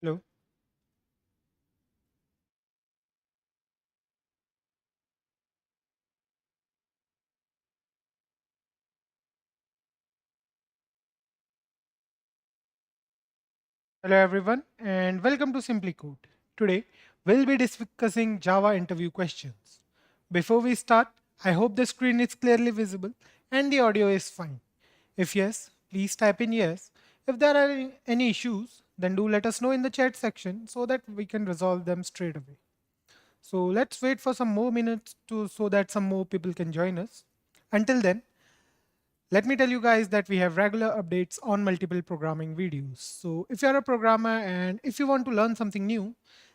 Hello. Hello everyone and welcome to SimpliCode. Today we'll be discussing Java interview questions. Before we start, I hope the screen is clearly visible and the audio is fine. If yes, please type in yes. If there are any issues, then do let us know in the chat section so that we can resolve them straight away. So let's wait for some more minutes so that some more people can join us. Until then, let me tell you guys that we have regular updates on multiple programming videos. So if you're a programmer and if you want to learn something new,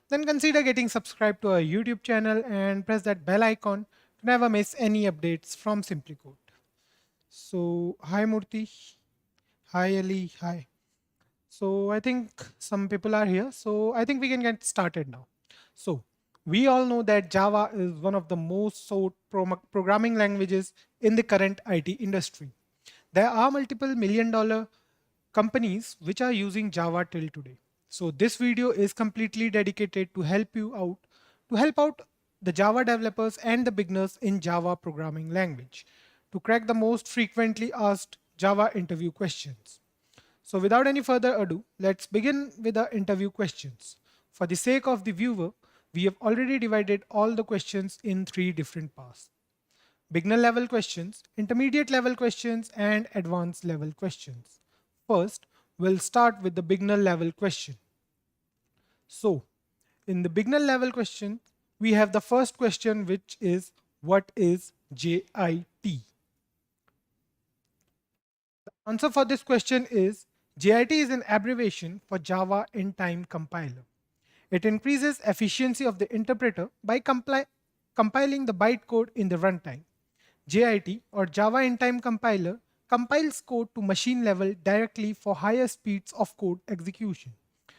then consider getting subscribed to our YouTube channel and press that bell icon to never miss any updates from SimpliCode. So hi Murthy, hi Ali, hi. So I think some people are here. So I think we can get started now. So we all know that Java is one of the most sought programming languages in the current IT industry. There are multiple million-dollar companies which are using Java till today. So this video is completely dedicated to help out the Java developers and the beginners in Java programming language to crack the most frequently asked Java interview questions. So without any further ado, let's begin with the interview questions. For the sake of the viewer, we have already divided all the questions in three different parts: beginner level questions, intermediate level questions, and advanced level questions. First, we'll start with the beginner level question. So, in the beginner level question, we have the first question, which is what is JIT? Answer for this question is JIT is an abbreviation for Java in-time compiler. It increases efficiency of the interpreter by compiling the bytecode in the runtime. JIT or Java in-time compiler compiles code to machine level directly for higher speeds of code execution.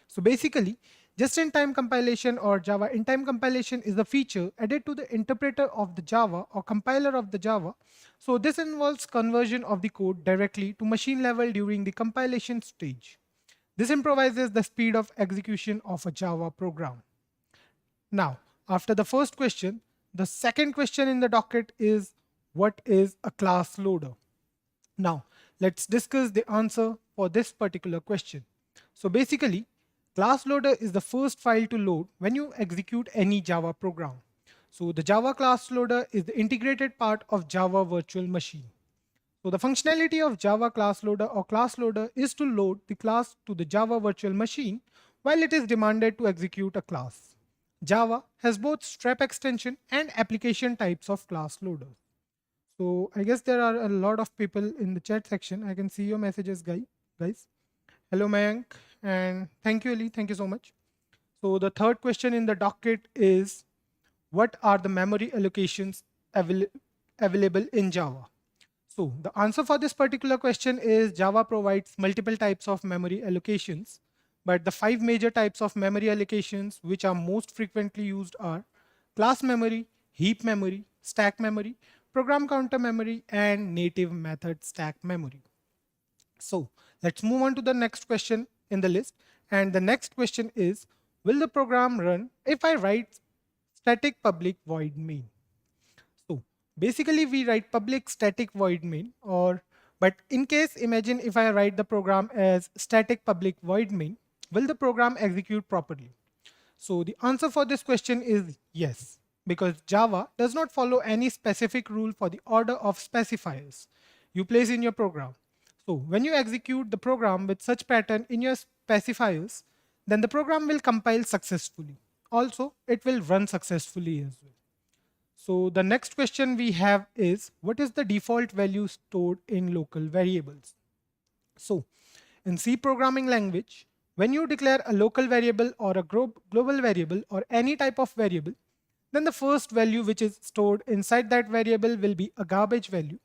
So basically, just-in-time compilation or Java in-time compilation is the feature added to the interpreter of the Java or compiler of the Java. So this involves conversion of the code directly to machine level during the compilation stage. This improvises the speed of execution of a Java program. Now, after the first question, the second question in the docket is what is a class loader? Now, let's discuss the answer for this particular question. So basically, class loader is the first file to load when you execute any Java program. So the Java class loader is the integrated part of Java virtual machine. So the functionality of Java class loader or class loader is to load the class to the Java virtual machine while it is demanded to execute a class. Java has both strap extension and application types of class loaders. So I guess there are a lot of people in the chat section. I can see your messages, guys. Hello, Mayank, and thank you, Ali. Thank you so much. So the third question in the docket is, what are the memory allocations available in Java? So the answer for this particular question is Java provides multiple types of memory allocations, but the five major types of memory allocations which are most frequently used are class memory, heap memory, stack memory, program counter memory, and native method stack memory. So let's move on to the next question in the list. And the next question is, will the program run if I write static public void main? So basically we write public static void main, but in case, imagine if I write the program as static public void main, will the program execute properly? So the answer for this question is yes, because Java does not follow any specific rule for the order of specifiers you place in your program. So when you execute the program with such pattern in your specifiers, then the program will compile successfully. Also, it will run successfully as well. So the next question we have is, what is the default value stored in local variables? So in C programming language, when you declare a local variable or a global variable or any type of variable, then the first value which is stored inside that variable will be a garbage value,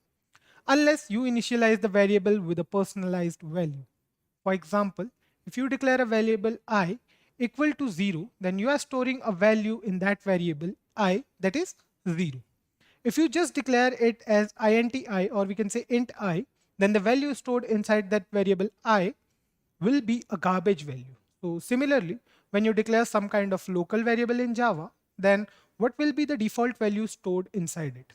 unless you initialize the variable with a personalized value. For example, if you declare a variable I equal to 0, then you are storing a value in that variable I that is 0. If you just declare it as int I, or we can say int I, then the value stored inside that variable I will be a garbage value. So similarly, when you declare some kind of local variable in Java, then what will be the default value stored inside it?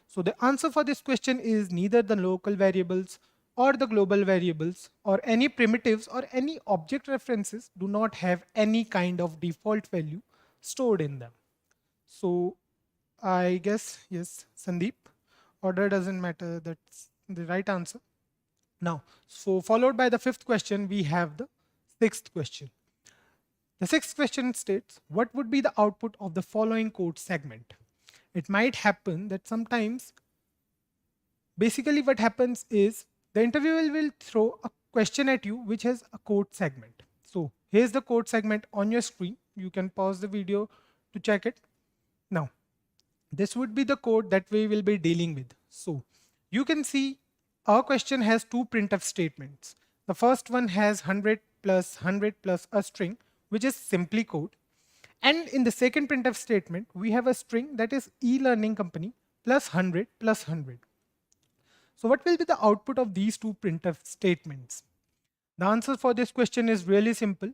So the answer for this question is neither the local variables or the global variables or any primitives or any object references do not have any kind of default value stored in them. So I guess, yes, Sandeep, order doesn't matter. That's the right answer. Now, so followed by the fifth question, we have the sixth question. The sixth question states, what would be the output of the following code segment? It might happen that sometimes, basically what happens is the interviewer will throw a question at you which has a code segment. So here's the code segment on your screen. You can pause the video to check it. Now, this would be the code that we will be dealing with. So you can see our question has two printf statements. The first one has 100 plus a string, which is SimpliCode. And in the second printf statement, we have a string that is e-learning company plus 100 plus 100. So what will be the output of these two printf statements? The answer for this question is really simple.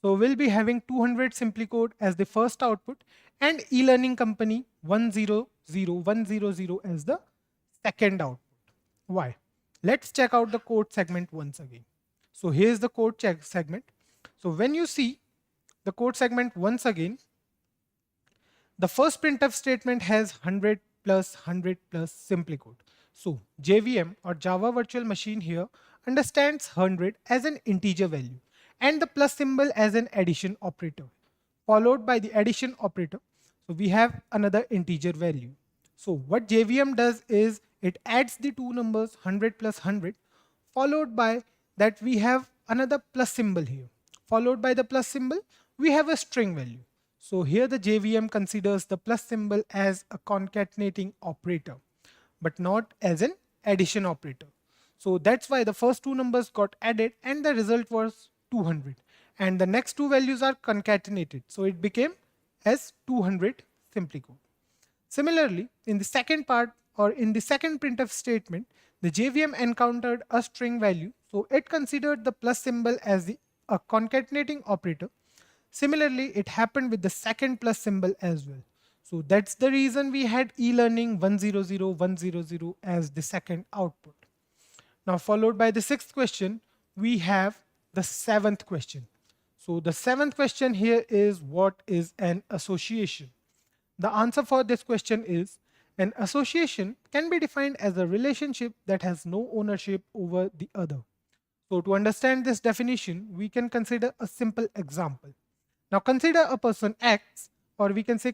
So we'll be having 200 SimpliCode as the first output and e-learning company 100 as the second output. Why? Let's check out the code segment once again. So here's the code check segment. So when you see the code segment once again, the first printf statement has 100 plus SimpliCode. So JVM or Java Virtual Machine here understands 100 as an integer value and the plus symbol as an addition operator, followed by the addition operator. So we have another integer value. So what JVM does is it adds the two numbers 100 plus 100, followed by that we have another plus symbol here. Followed by the plus symbol, we have a string value. So here the JVM considers the plus symbol as a concatenating operator, but not as an addition operator. So that's why the first two numbers got added and the result was 200. And the next two values are concatenated. So it became as 200 SimpliCode. Similarly, in the second part or in the second printf statement, the JVM encountered a string value. So it considered the plus symbol as a concatenating operator. Similarly, it happened with the second plus symbol as well. So that's the reason we had e-learning 100 as the second output. Now followed by the sixth question, we have the seventh question. So the seventh question here is, what is an association? The answer for this question is, an association can be defined as a relationship that has no ownership over the other. So to understand this definition, we can consider a simple example. Now consider a person X, or we can say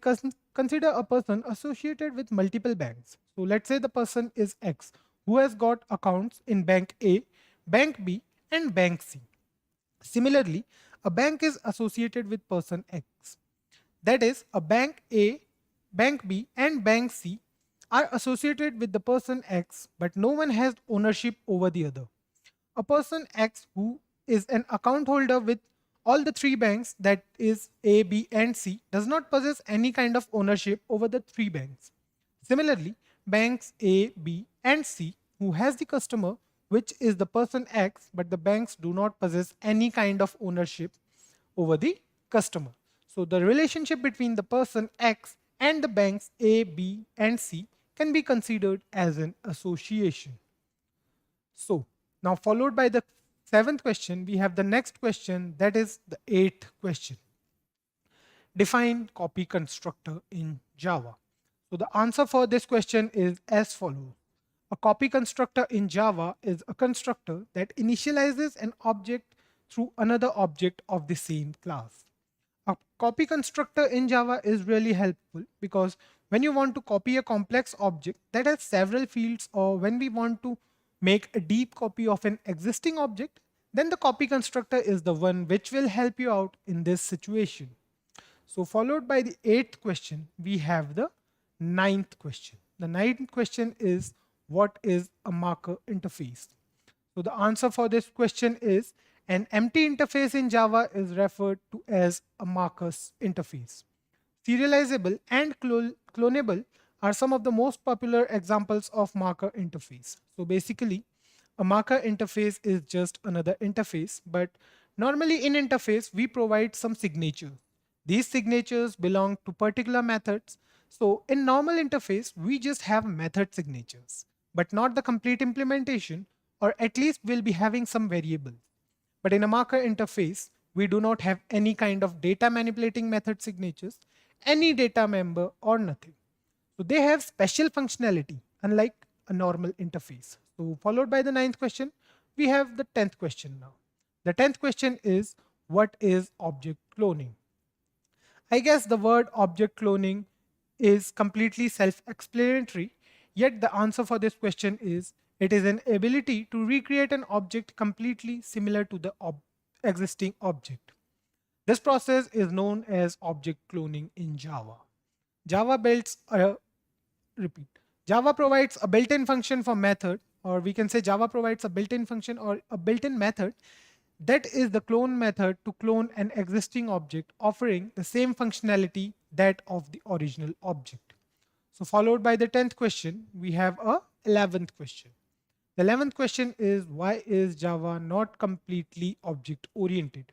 consider a person associated with multiple banks. So let's say the person is X, who has got accounts in bank A, bank B, and bank C. Similarly, a bank is associated with person X. That is, a bank A, bank B, and bank C are associated with the person X, but no one has ownership over the other. A person X who is an account holder with all the three banks, that is A, B, and C, does not possess any kind of ownership over the three banks. Similarly, banks A, B, and C, who has the customer, which is the person X, but the banks do not possess any kind of ownership over the customer. So the relationship between the person X and the banks A, B, and C can be considered as an association. So now followed by the seventh question, we have the next question, that is the eighth question. Define copy constructor in Java. So the answer for this question is as follows. A copy constructor in Java is a constructor that initializes an object through another object of the same class. A copy constructor in Java is really helpful because when you want to copy a complex object that has several fields, or when we want to make a deep copy of an existing object, then the copy constructor is the one which will help you out in this situation. So followed by the eighth question, we have the ninth question. The ninth question is, what is a marker interface? So the answer for this question is, an empty interface in Java is referred to as a marker interface. Serializable and clonable are some of the most popular examples of marker interface. So basically, a marker interface is just another interface, but Normally in interface, we provide some signatures. These signatures belong to particular methods. So in normal interface, we just have method signatures, but not the complete implementation, or at least we'll be having some variables. But in a marker interface, we do not have any kind of data manipulating method signatures, any data member or nothing. So they have special functionality, unlike a normal interface. So followed by the ninth question, we have the 10th question now. The 10th question is, what is object cloning? I guess the word object cloning is completely self-explanatory, yet the answer for this question is, it is an ability to recreate an object completely similar to the existing object. This process is known as object cloning in Java. Java builds a repeat. Java provides a built-in function for method, or we can say Java provides a built-in function or a built-in method that is the clone method to clone an existing object, offering the same functionality that of the original object. So followed by the 10th question, we have a 11th question. The 11th question is, why is Java not completely object oriented?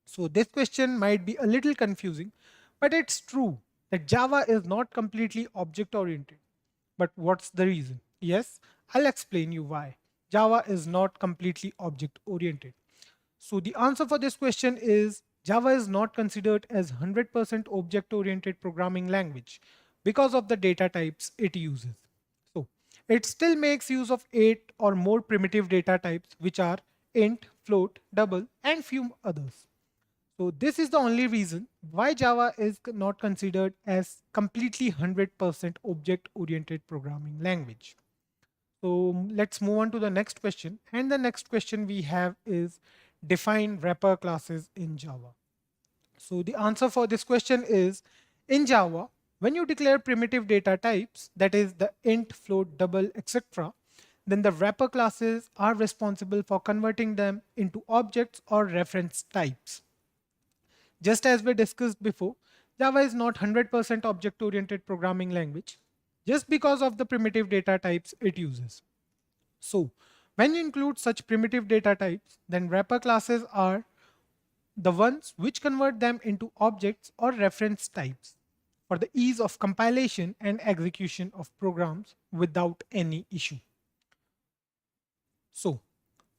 So this question might be a little confusing, but it's true that Java is not completely object oriented. But what's the reason? Yes, I'll explain you why. Java is not completely object oriented. So the answer for this question is, Java is not considered as 100% object oriented programming language because of the data types it uses. So it still makes use of 8 or more primitive data types, which are int, float, double, and few others. So this is the only reason why Java is not considered as completely 100% object-oriented programming language. So let's move on to the next question. And the next question we have is, define wrapper classes in Java. So the answer for this question is, in Java, when you declare primitive data types, that is the int, float, double, etc., then the wrapper classes are responsible for converting them into objects or reference types. Just as we discussed before, Java is not 100% object-oriented programming language just because of the primitive data types it uses. So when you include such primitive data types, then wrapper classes are the ones which convert them into objects or reference types for the ease of compilation and execution of programs without any issue. So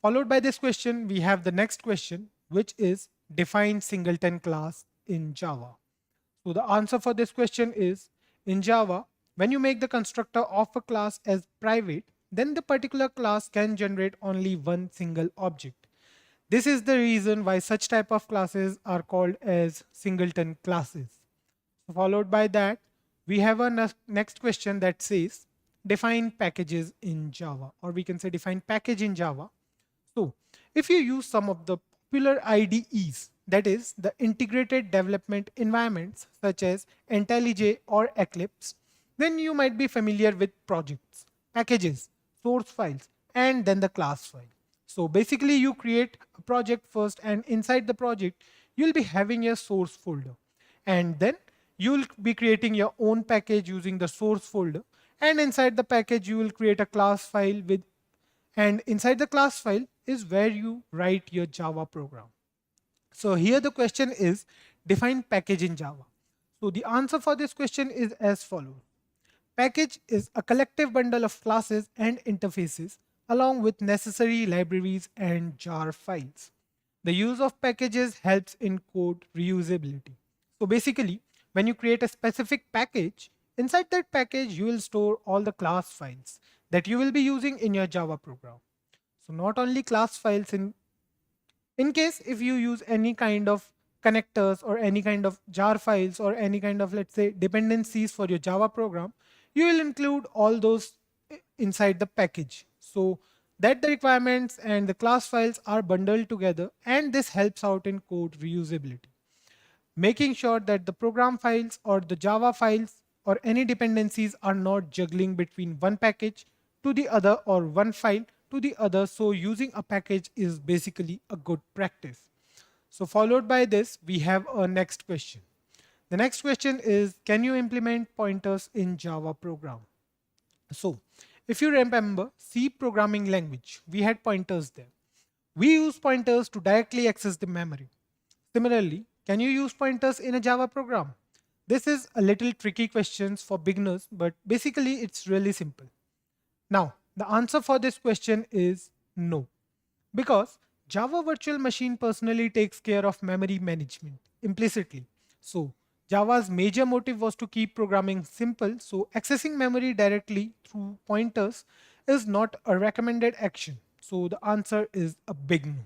followed by this question, we have the next question, which is, define singleton class in Java. So the answer for this question is, in Java, when you make the constructor of a class as private, then the particular class can generate only one single object. This is the reason why such type of classes are called as singleton classes. So followed by that, we have a next question that says, define packages in Java, or we can say define package in Java. So if you use some of the popular IDEs, that is the integrated development environments such as IntelliJ or Eclipse, then you might be familiar with projects, packages, source files, and then the class file. So basically you create a project first, and inside the project, you'll be having a source folder. And then you'll be creating your own package using the source folder. And inside the package, you will create a class file with, and inside the class file is where you write your Java program. So here the question is, define package in Java. So the answer for this question is as follows. Package is a collective bundle of classes and interfaces along with necessary libraries and jar files. The use of packages helps in code reusability. So basically, when you create a specific package, inside that package, you will store all the class files that you will be using in your Java program. So not only class files, in case if you use any kind of connectors or any kind of jar files or any kind of, let's say, dependencies for your Java program, you will include all those inside the package. So that the requirements and the class files are bundled together, and this helps out in code reusability, making sure that the program files or the Java files or any dependencies are not juggling between one package to the other or one file to the other. So using a package is basically a good practice. So followed by this, we have a next question. The next question is, can you implement pointers in Java program? So if you remember C programming language, we had pointers there. We use pointers to directly access the memory. Similarly, can you use pointers in a Java program? This is a little tricky questions for beginners, but basically it's really simple. Now, the answer for this question is no, because Java Virtual Machine personally takes care of memory management implicitly. So, Java's major motive was to keep programming simple, so accessing memory directly through pointers is not a recommended action. So, the answer is a big no.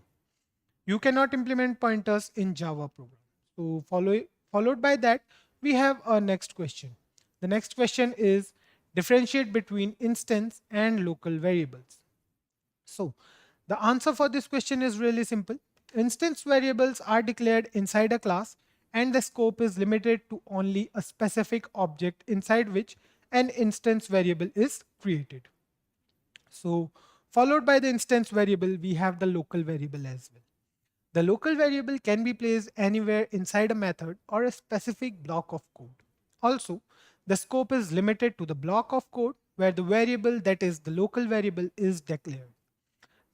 You cannot implement pointers in Java program. So followed by that, we have our next question. The next question is differentiate between instance and local variables. So the answer for this question is really simple. Instance variables are declared inside a class and the scope is limited to only a specific object inside which an instance variable is created. So followed by the instance variable, we have the local variable as well. The local variable can be placed anywhere inside a method or a specific block of code. Also, the scope is limited to the block of code where the variable, that is the local variable, is declared.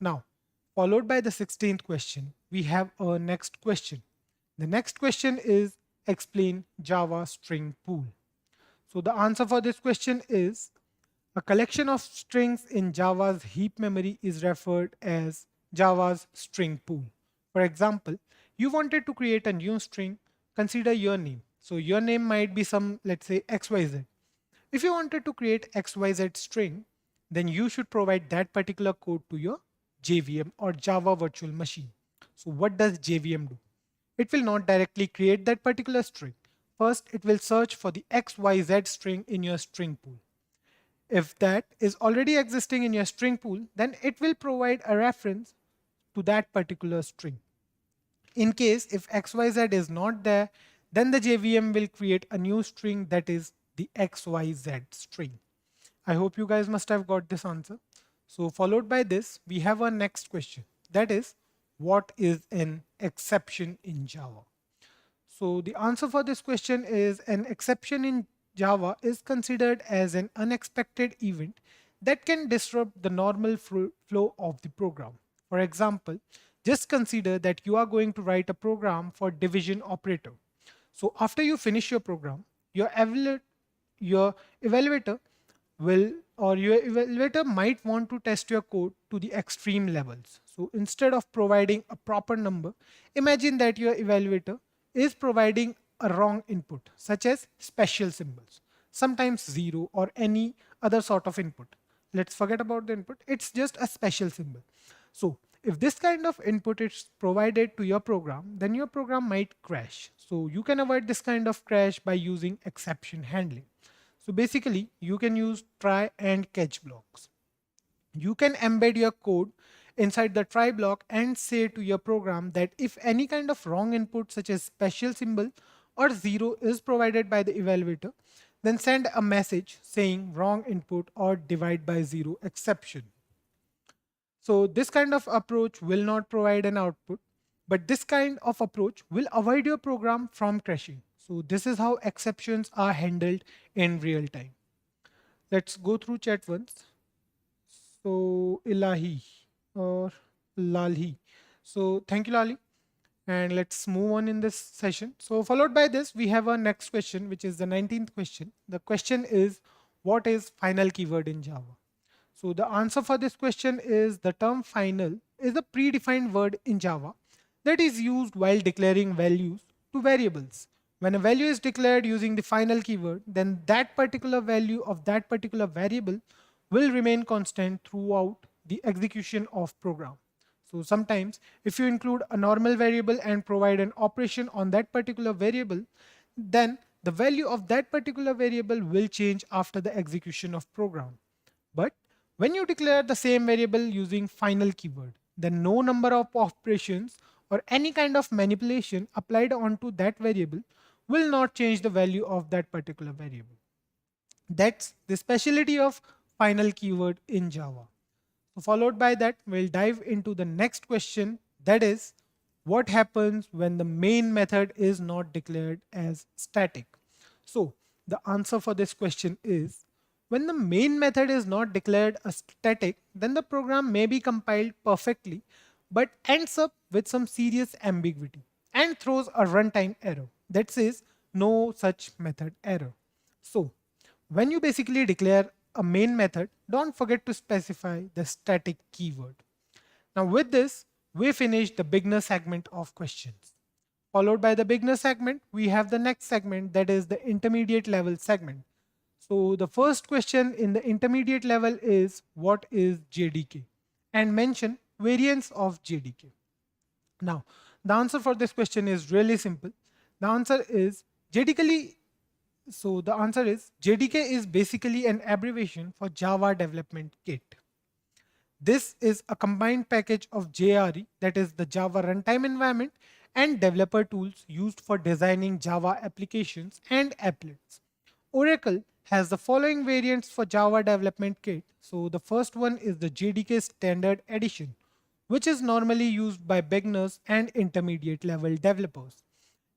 Now, followed by the 16th question, we have our next question. The next question is explain Java string pool. So the answer for this question is a collection of strings in Java's heap memory is referred as Java's string pool. For example, you wanted to create a new string, consider your name. So your name might be some, let's say XYZ. If you wanted to create XYZ string, then you should provide that particular code to your JVM or Java virtual machine. So what does JVM do? It will not directly create that particular string. First, it will search for the XYZ string in your string pool. If that is already existing in your string pool, then it will provide a reference to that particular string. In case if XYZ is not there, then the JVM will create a new string that is the XYZ string. I hope you guys must have got this answer. So followed by this, we have our next question. That is, what is an exception in Java? So the answer for this question is an exception in Java is considered as an unexpected event that can disrupt the normal flow of the program. For example, just consider that you are going to write a program for division operator. So after you finish your program, your evaluator will or your evaluator might want to test your code to the extreme levels. So instead of providing a proper number, imagine that your evaluator is providing a wrong input, such as special symbols, sometimes zero or any other sort of input. Let's forget about the input. It's just a special symbol. So if this kind of input is provided to your program, then your program might crash. So you can avoid this kind of crash by using exception handling. So basically, you can use try and catch blocks. You can embed your code inside the try block and say to your program that if any kind of wrong input such as special symbol or zero is provided by the evaluator, then send a message saying wrong input or divide by zero exception. So this kind of approach will not provide an output, but this kind of approach will avoid your program from crashing. So this is how exceptions are handled in real time. Let's go through chat once. So Ilahi or Lalhi. So thank you, Lali. And let's move on in this session. So followed by this, we have our next question, which is the 19th question. The question is, what is final keyword in Java? So the answer for this question is the term final is a predefined word in Java that is used while declaring values to variables. When a value is declared using the final keyword, then that particular value of that particular variable will remain constant throughout the execution of program. So sometimes if you include a normal variable and provide an operation on that particular variable, then the value of that particular variable will change after the execution of program. But when you declare the same variable using final keyword, then no number of operations or any kind of manipulation applied onto that variable will not change the value of that particular variable. That's the specialty of final keyword in Java. So followed by that, we'll dive into the next question, that is, what happens when the main method is not declared as static? So the answer for this question is, when the main method is not declared as static, then the program may be compiled perfectly, but ends up with some serious ambiguity and throws a runtime error that says no such method error. So, when you basically declare a main method, don't forget to specify the static keyword. Now, with this, we finish the beginner segment of questions. Followed by the beginner segment, we have the next segment, that is the intermediate level segment. So the first question in the intermediate level is what is JDK, and mention variants of JDK. Now, the answer for this question is really simple. The answer is JDK is basically an abbreviation for Java Development Kit. This is a combined package of JRE, that is the Java Runtime Environment, and developer tools used for designing Java applications and applets. Oracle has the following variants for Java Development Kit. So the first one is the JDK Standard Edition, which is normally used by beginners and intermediate level developers.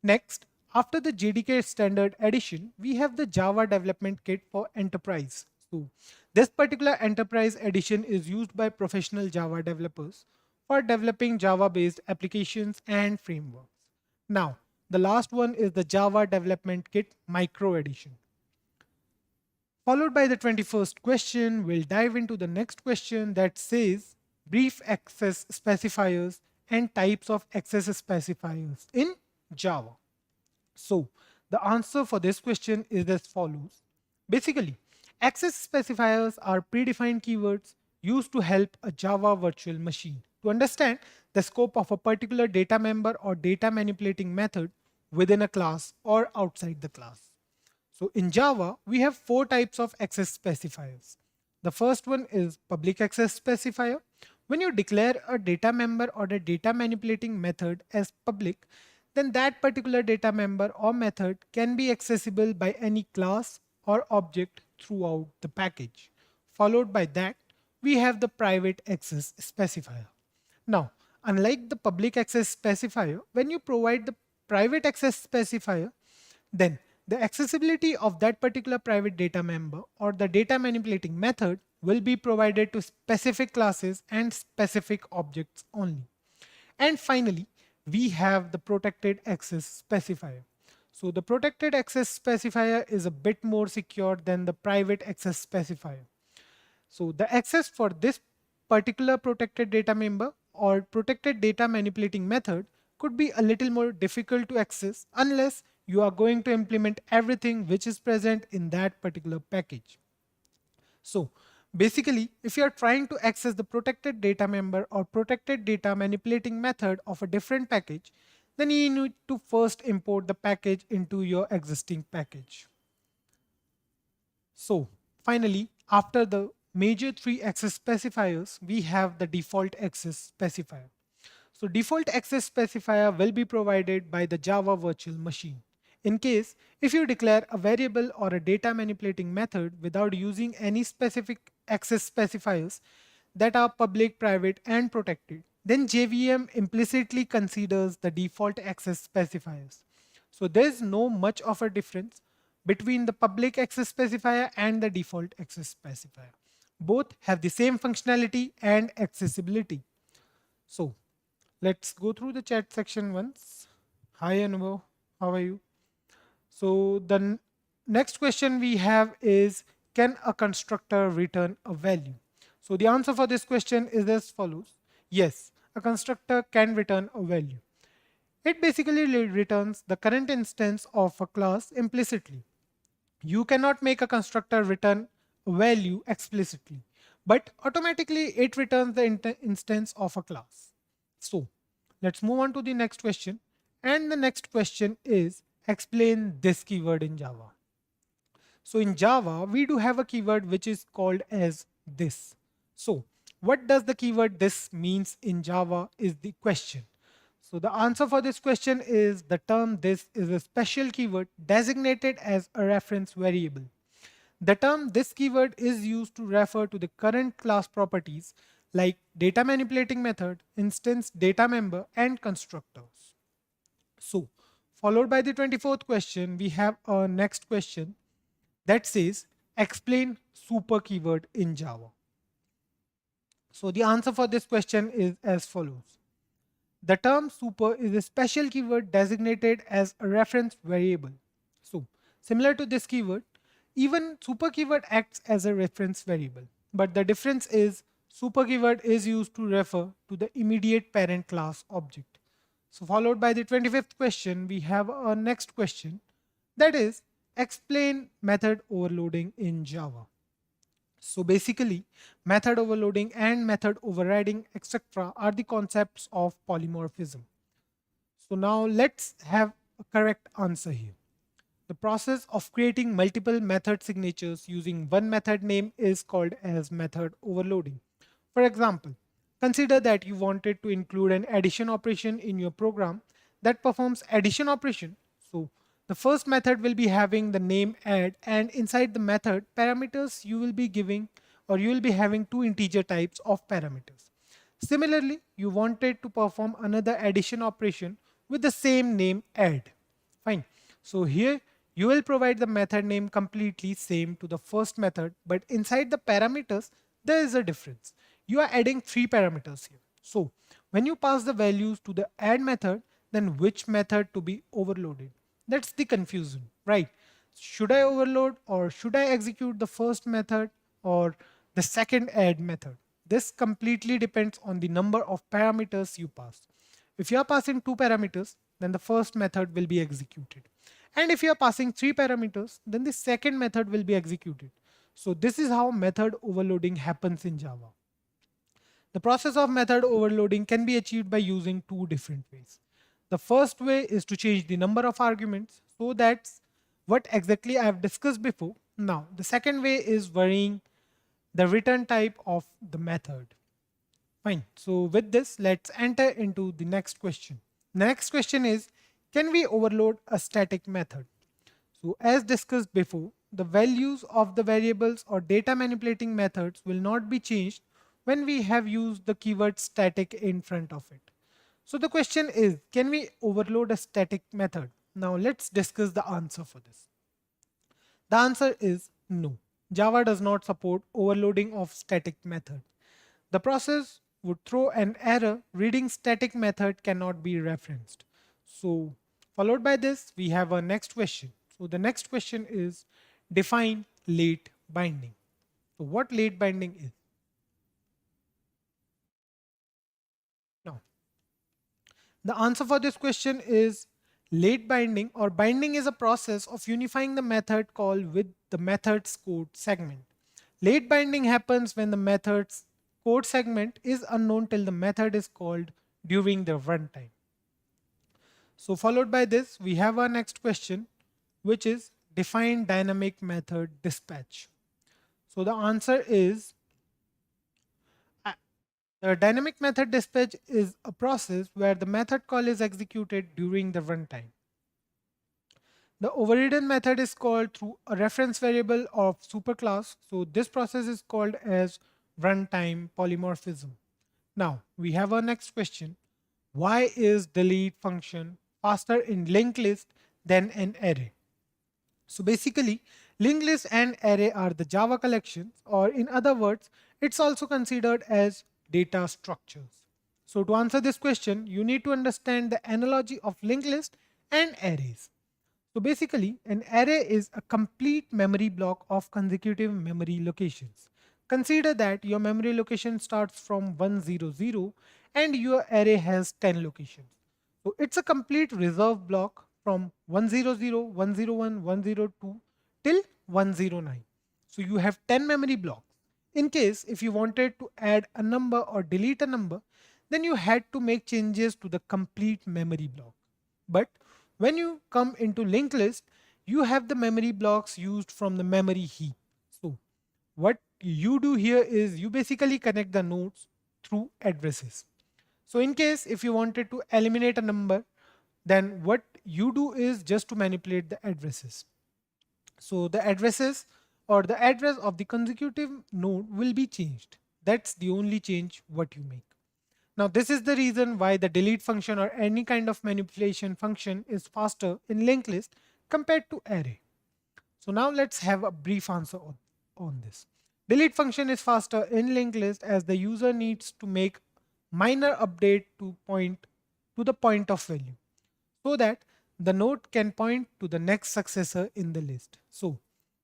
Next, after the JDK Standard Edition, we have the Java Development Kit for Enterprise. So, this particular Enterprise Edition is used by professional Java developers for developing Java-based applications and frameworks. Now, the last one is the Java Development Kit Micro Edition. Followed by the 21st question, we'll dive into the next question that says brief access specifiers and types of access specifiers in Java. So the answer for this question is as follows. Basically, access specifiers are predefined keywords used to help a Java virtual machine to understand the scope of a particular data member or data manipulating method within a class or outside the class. So in Java, we have four types of access specifiers. The first one is public access specifier. When you declare a data member or a data manipulating method as public, then that particular data member or method can be accessible by any class or object throughout the package. Followed by that, we have the private access specifier. Now, unlike the public access specifier, when you provide the private access specifier, then the accessibility of that particular private data member or the data manipulating method will be provided to specific classes and specific objects only. And finally, we have the protected access specifier. So the protected access specifier is a bit more secure than the private access specifier. So the access for this particular protected data member or protected data manipulating method could be a little more difficult to access unless you are going to implement everything which is present in that particular package. So basically, if you are trying to access the protected data member or protected data manipulating method of a different package, then you need to first import the package into your existing package. So finally, after the major three access specifiers, we have the default access specifier. So default access specifier will be provided by the Java virtual machine. In case if you declare a variable or a data manipulating method without using any specific access specifiers that are public, private, and protected, then JVM implicitly considers the default access specifiers. So there's no much of a difference between the public access specifier and the default access specifier. Both have the same functionality and accessibility. So let's go through the chat section once. Hi Anubhav, how are you? So the next question we have is, can a constructor return a value? So the answer for this question is as follows. Yes, a constructor can return a value. It basically returns the current instance of a class implicitly. You cannot make a constructor return a value explicitly, but automatically it returns the instance of a class. So let's move on to the next question. And the next question is, explain this keyword in Java. So in Java, we do have a keyword which is called as this. So what does the keyword this means in Java is the question. So the answer for this question is the term this is a special keyword designated as a reference variable. The term this keyword is used to refer to the current class properties like data manipulating method, instance, data member, and constructors. So followed by the 24th question, we have a next question that says, explain super keyword in Java. So the answer for this question is as follows. The term super is a special keyword designated as a reference variable. So, similar to this keyword, even super keyword acts as a reference variable. But the difference is super keyword is used to refer to the immediate parent class object. So, followed by the 25th question, we have our next question, that is, explain method overloading in Java. So basically, method overloading and method overriding, etc., are the concepts of polymorphism. So now let's have a correct answer here. The process of creating multiple method signatures using one method name is called as method overloading. For example, consider that you wanted to include an addition operation in your program that performs addition operation. So the first method will be having the name add, and inside the method parameters you will be giving, or you will be having two integer types of parameters. Similarly, you wanted to perform another addition operation with the same name add. Fine. So here you will provide the method name completely same to the first method, but inside the parameters, there is a difference. You are adding three parameters here. So when you pass the values to the add method, then which method to be overloaded? That's the confusion, right? Should I overload, or should I execute the first method or the second add method? This completely depends on the number of parameters you pass. If you are passing two parameters, then the first method will be executed. And if you are passing three parameters, then the second method will be executed. So this is how method overloading happens in Java. The process of method overloading can be achieved by using two different ways. The first way is to change the number of arguments. So that's what exactly I have discussed before. Now, the second way is varying the return type of the method. Fine. So with this, let's enter into the next question. The next question is, can we overload a static method? So as discussed before, the values of the variables or data manipulating methods will not be changed when we have used the keyword static in front of it. So the question is, can we overload a static method? Now let's discuss the answer for this. The answer is no. Java does not support overloading of static methods. The process would throw an error reading static method cannot be referenced. So followed by this, we have our next question. So the next question is, define late binding. So what late binding is? Now, the answer for this question is late binding, or binding is a process of unifying the method call with the method's code segment. Late binding happens when the method's code segment is unknown till the method is called during the runtime. So followed by this, we have our next question, which is define dynamic method dispatch. So the answer is the dynamic method dispatch is a process where the method call is executed during the runtime. The overridden method is called through a reference variable of superclass. So this process is called as runtime polymorphism. Now we have our next question. Why is delete function faster in linked list than an array? So basically, linked list and array are the Java collections, or in other words, it's also considered as data structures. So to answer this question, you need to understand the analogy of linked list and arrays. So basically, an array is a complete memory block of consecutive memory locations. Consider that your memory location starts from 100 and your array has 10 locations. So it's a complete reserve block from 100, 101, 102 till 109. So you have 10 memory blocks. In case if you wanted to add a number or delete a number, then you had to make changes to the complete memory block. But when you come into linked list, you have the memory blocks used from the memory heap. So what you do here is you basically connect the nodes through addresses. So in case if you wanted to eliminate a number, then what you do is just to manipulate the addresses. So the addresses or the address of the consecutive node will be changed. That's the only change what you make. Now this is the reason why the delete function or any kind of manipulation function is faster in linked list compared to array. So now let's have a brief answer on this. Delete function is faster in linked list as the user needs to make minor update to point to the point of value so that the node can point to the next successor in the list. So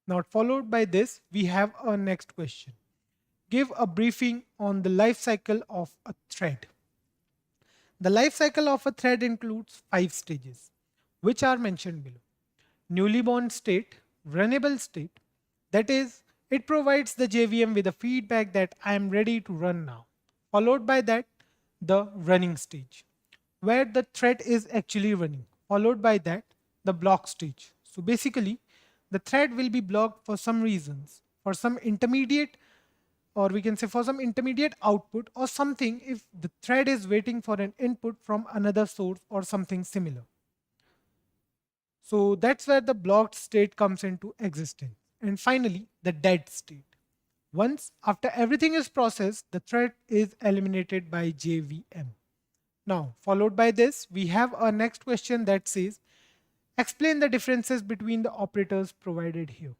now followed by this, we have our next question. Give a briefing on the life cycle of a thread. The life cycle of a thread includes 5 stages, which are mentioned below. Newly born state, runnable state, that is, it provides the JVM with a feedback that I am ready to run now. Followed by that, the running stage, where the thread is actually running. Followed by that, the block stage. So basically, the thread will be blocked for some reasons, for some intermediate, or we can say for some intermediate output or something if the thread is waiting for an input from another source or something similar. So that's where the blocked state comes into existence. And finally, the dead state. Once after everything is processed, the thread is eliminated by JVM. Now, followed by this, we have our next question that says, explain the differences between the operators provided here.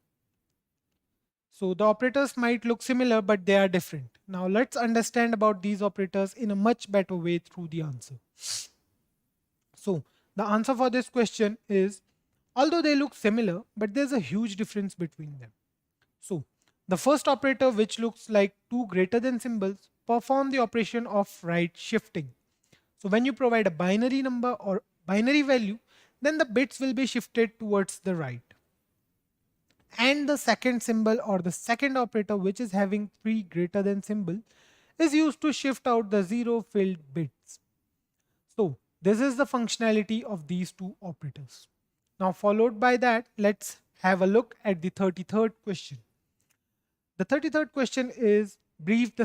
So the operators might look similar, but they are different. Now let's understand about these operators in a much better way through the answer. So the answer for this question is, although they look similar, but there's a huge difference between them. So the first operator, which looks like two greater than symbols, perform the operation of right shifting. So when you provide a binary number or binary value, then the bits will be shifted towards the right. And the second symbol or the second operator, which is having 3 greater than symbol, is used to shift out the 0 filled bits. So this is the functionality of these two operators. Now followed by that, let's have a look at the 33rd question. The 33rd question is brief the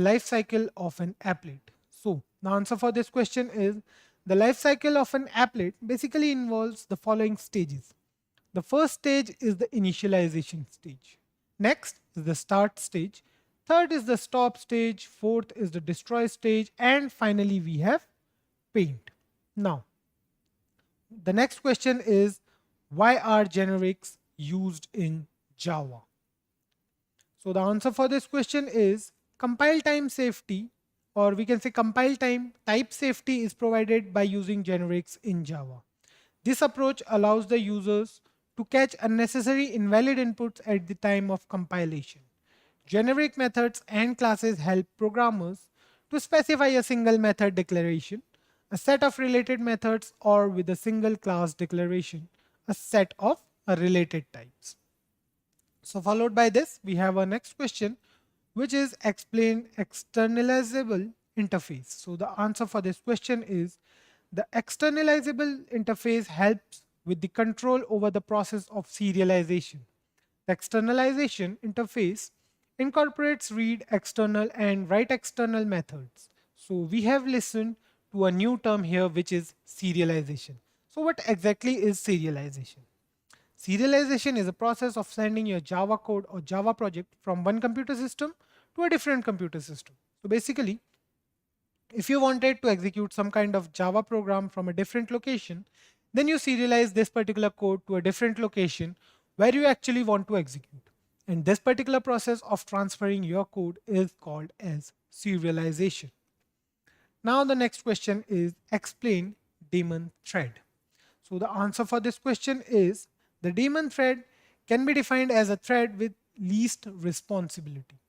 life cycle of an applet. So the answer for this question is, the life cycle of an applet basically involves the following stages. The first stage is the initialization stage. Next is the start stage. Third is the stop stage. Fourth is the destroy stage. And finally, we have paint. Now, the next question is, why are generics used in Java? So the answer for this question is, compile time safety, or we can say compile time type safety is provided by using generics in Java. This approach allows the users to catch unnecessary invalid inputs at the time of compilation. Generic methods and classes help programmers to specify a single method declaration, a set of related methods, or with a single class declaration, a set of related types. So followed by this, we have our next question, which is explain externalizable interface. So the answer for this question is, the externalizable interface helps with the control over the process of serialization. The externalization interface incorporates read external and write external methods. So we have listened to a new term here, which is serialization. So what exactly is serialization? Serialization is a process of sending your Java code or Java project from one computer system to a different computer system. So basically, if you wanted to execute some kind of Java program from a different location, then you serialize this particular code to a different location where you actually want to execute. And this particular process of transferring your code is called as serialization. Now the next question is explain daemon thread. So the answer for this question is, the daemon thread can be defined as a thread with least responsibility.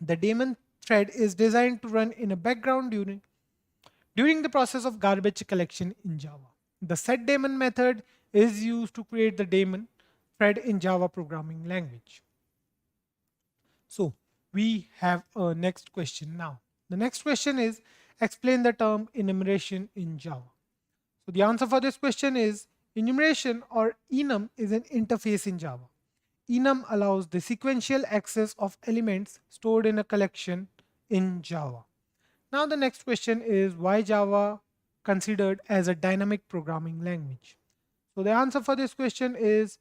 The daemon thread is designed to run in a background during the process of garbage collection in Java. The setDaemon method is used to create the daemon thread in Java programming language. So we have a next question now. The next question is, explain the term enumeration in Java. So the answer for this question is, enumeration or enum is an interface in Java. Enum allows the sequential access of elements stored in a collection in Java. Now the next question is, why Java considered as a dynamic programming language? So the answer for this question is,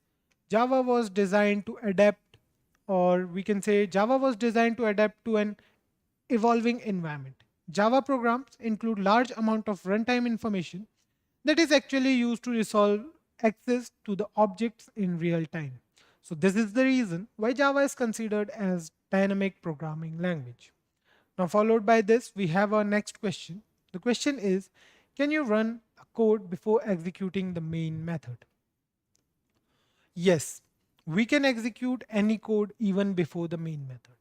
Java was designed to adapt, or we can say Java was designed to adapt to an evolving environment. Java programs include large amount of runtime information that is actually used to resolve access to the objects in real time. So this is the reason why Java is considered as dynamic programming language. Now, followed by this, we have our next question. The question is, can you run a code before executing the main method? Yes, we can execute any code even before the main method.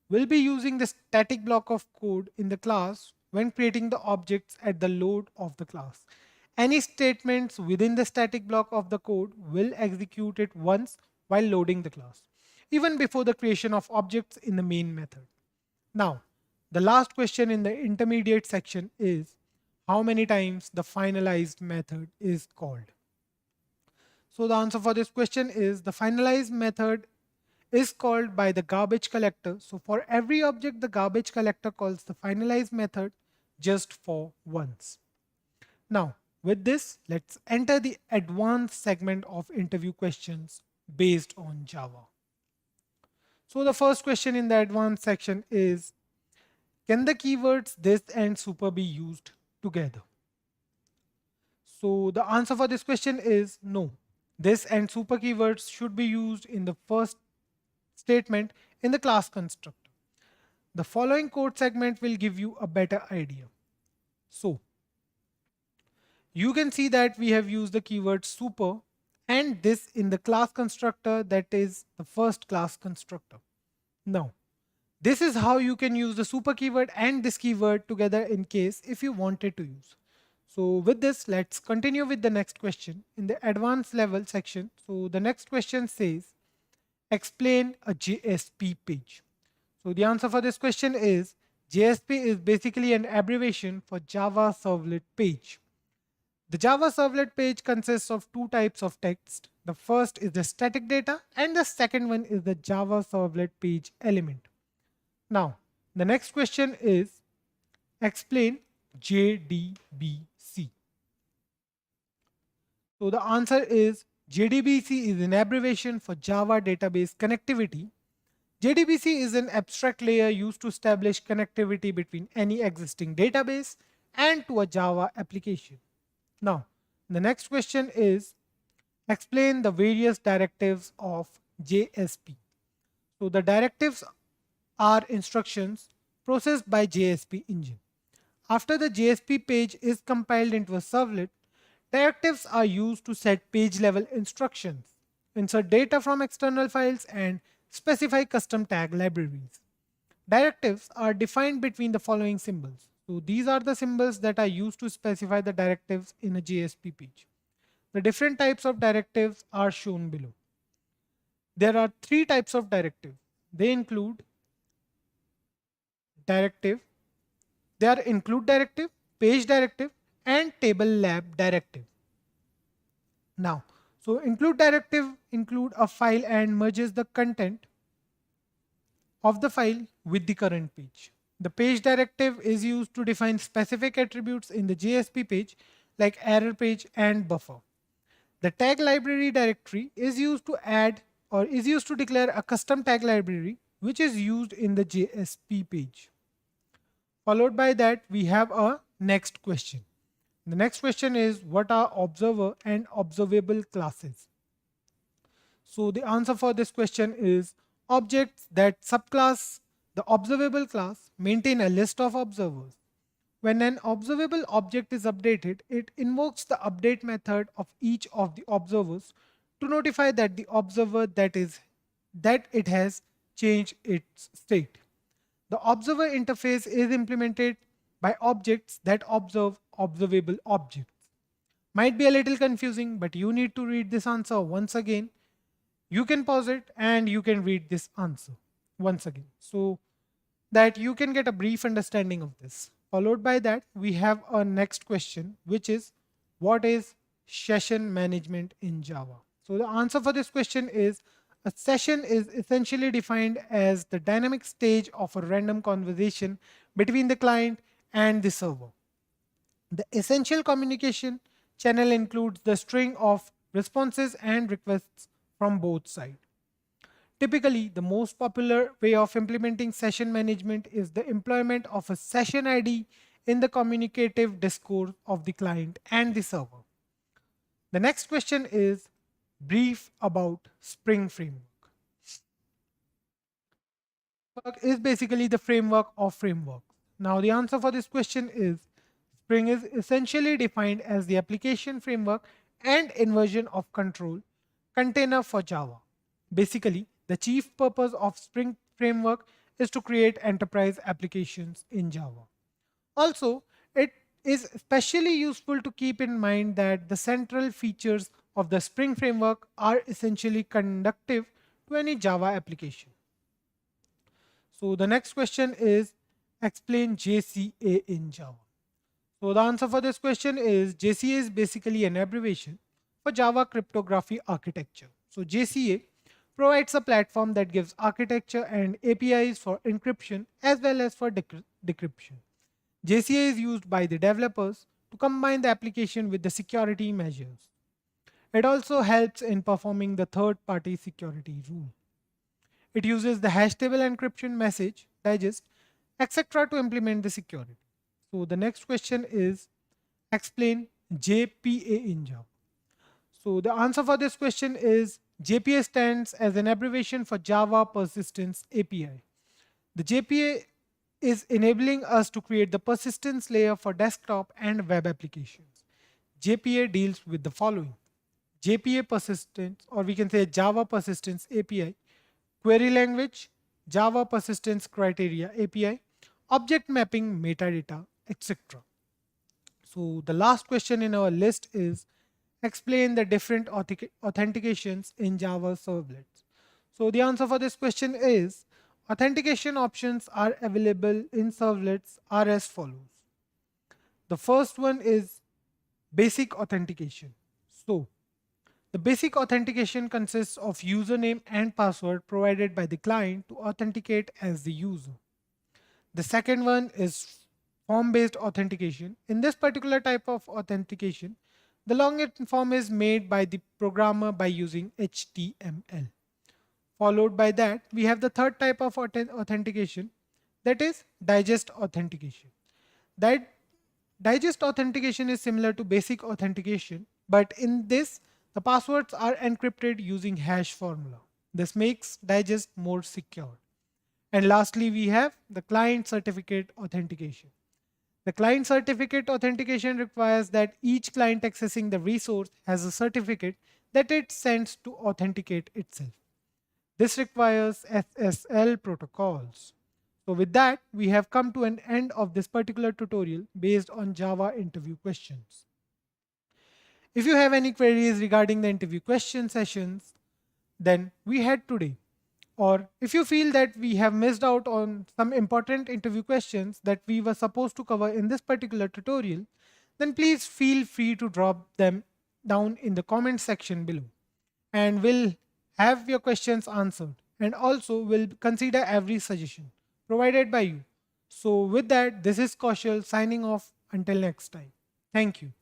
We'll be using the static block of code in the class when creating the objects at the load of the class. Any statements within the static block of the code will execute it once while loading the class, even before the creation of objects in the main method. Now, the last question in the intermediate section is how many times the finalized method is called. So the answer for this question is the finalize method is called by the garbage collector. So for every object, the garbage collector calls the finalize method just for once. Now, with this, let's enter the advanced segment of interview questions based on Java. So the first question in the advanced section is, can the keywords this and super be used together? So the answer for this question is no. This and super keywords should be used in the first statement in the class constructor. The following code segment will give you a better idea. So you can see that we have used the keyword super and this in the class constructor, that is the first class constructor. Now, this is how you can use the super keyword and this keyword together in case if you wanted to use. So with this, let's continue with the next question in the advanced level section. So the next question says, explain a JSP page. So the answer for this question is JSP is basically an abbreviation for Java Servlet Page. The Java Servlet page consists of two types of text. The first is the static data and the second one is the Java Servlet page element. Now, the next question is explain JDBC. So the answer is JDBC is an abbreviation for Java Database Connectivity. JDBC is an abstract layer used to establish connectivity between any existing database and to a Java application. Now, the next question is explain the various directives of JSP. So the directives are instructions processed by JSP engine. After the JSP page is compiled into a servlet, directives are used to set page level instructions, insert data from external files, and specify custom tag libraries. Directives are defined between the following symbols. So these are the symbols that are used to specify the directives in a JSP page. The different types of directives are shown below. There are three types of directives. They include directive, they are include directive, page directive, and table lab directive. Now, so include directive include a file and merges the content of the file with the current page. The page directive is used to define specific attributes in the JSP page like error page and buffer. The tag library directory is used to add or is used to declare a custom tag library which is used in the JSP page. Followed by that, we have a next question. The next question is, what are observer and observable classes? So the answer for this question is objects that subclass the observable class maintain a list of observers. When an observable object is updated, it invokes the update method of each of the observers to notify that the observer that it has changed its state. The observer interface is implemented by objects that observe observable objects. Might be a little confusing, but you need to read this answer once again. You can pause it and you can read this answer once again so that you can get a brief understanding of this. Followed by that, we have our next question, which is what is session management in Java? So the answer for this question is a session is essentially defined as the dynamic stage of a random conversation between the client and the server. The essential communication channel includes the string of responses and requests from both sides. Typically, the most popular way of implementing session management is the employment of a session ID in the communicative discourse of the client and the server. The next question is brief about Spring Framework. Framework is basically the framework of frameworks. Now, the answer for this question is Spring is essentially defined as the application framework and inversion of control container for Java. Basically, the chief purpose of Spring framework is to create enterprise applications in Java. Also, it is especially useful to keep in mind that the central features of the Spring framework are essentially conductive to any Java application. So the next question is explain JCA in Java. So the answer for this question is JCA is basically an abbreviation for Java Cryptography Architecture. So JCA provides a platform that gives architecture and APIs for encryption as well as for decryption. JCA is used by the developers to combine the application with the security measures. It also helps in performing the third-party security rule. It uses the hash table encryption message, digest, etc. to implement the security. So the next question is explain JPA in Java. So the answer for this question is JPA stands as an abbreviation for Java Persistence API. The JPA is enabling us to create the persistence layer for desktop and web applications. JPA deals with the following: JPA persistence, or we can say Java Persistence API, query language, Java Persistence Criteria API, object mapping metadata, etc. So the last question in our list is explain the different authentications in Java servlets. So the answer for this question is authentication options are available in servlets are as follows. The first one is basic authentication. So the basic authentication consists of username and password provided by the client to authenticate as the user. The second one is form-based authentication. In this particular type of authentication, the login form is made by the programmer by using HTML. Followed by that, we have the third type of authentication, that is digest authentication. That digest authentication is similar to basic authentication, but in this, the passwords are encrypted using hash formula. This makes digest more secure. And lastly, we have the client certificate authentication. The client certificate authentication requires that each client accessing the resource has a certificate that it sends to authenticate itself. This requires SSL protocols. So with that, we have come to an end of this particular tutorial based on Java interview questions. If you have any queries regarding the interview question sessions, then we had today. Or if you feel that we have missed out on some important interview questions that we were supposed to cover in this particular tutorial, then please feel free to drop them down in the comment section below. And we'll have your questions answered. And also we'll consider every suggestion provided by you. So with that, this is Kaushal signing off until next time. Thank you.